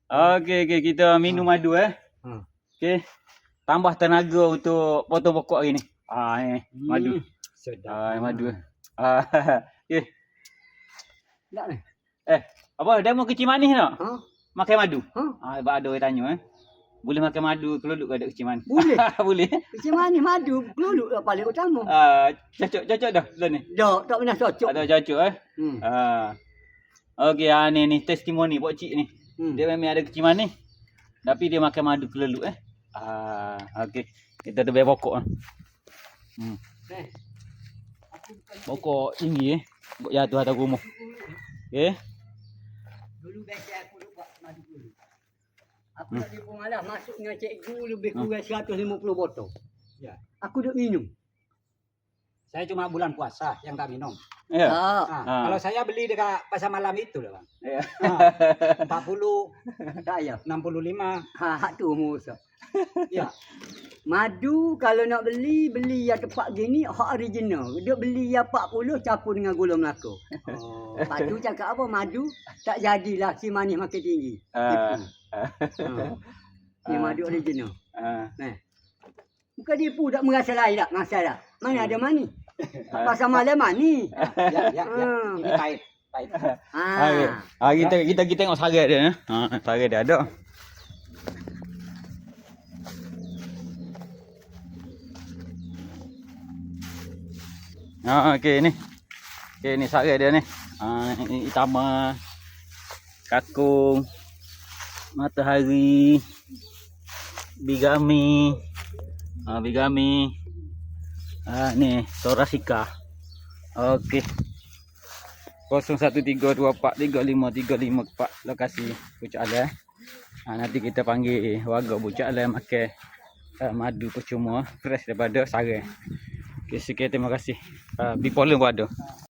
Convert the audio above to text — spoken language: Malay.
Okey, okey, kita minum madu Okey. Tambah tenaga untuk potong pokok hari ni. Ni madu. Sedap. Madu. Okey. Tak ni. Apa demo kecil manis tak? Ha? Makan madu. Ha? Ada orang tanya Boleh makan madu keluluk ke ada kecil manis? Boleh. Boleh. Kecil manis madu keluluk lah paling utama. Cocok dah betul ni. Tak pernah cocok. Tak cocok Okey, ni testimoni pak cik ni. Dia memang ada kecil manis. Tapi dia makan madu keluluk okey. Kita tu bayar pokok Pokok tinggi Pokok jatuh atas rumah. Okey. Dulu biasa aku duk buat madu dulu. Aku nak tipu malam masuk dengan cikgu lebih kurang 150 botol. Ya. Aku duk minum. Saya cuma bulan puasa yang tak minum. Ya. Kalau saya beli dekat pasar malam itu lah bang. Ya. 40, Saya. 65. Hak tu musa. Ya. Madu kalau nak beli yang tepat gini hak original. Dia beli yang 40 campur dengan gula Melaka. Lepas tu cakap apa madu tak jadilah si manis makin tinggi. Ni madu original. Nah. Bukan tipu tak merasa lain tak masalah. Mana ada manis? Pasal malam manis. Ya. Ini pahit. Kita tengok sarai dia sarai dia ada. Okey ni. Okey ni sarai dia ni. Ini tama kakung matahari bigami bigami ni Sorasika. Okey. 0132435354 lokasi Pucuk Alai. Nanti kita panggil warga Pucuk Alai makan madu percuma fresh daripada sarai. Okey, sekian terima kasih. Bipolar pun ada.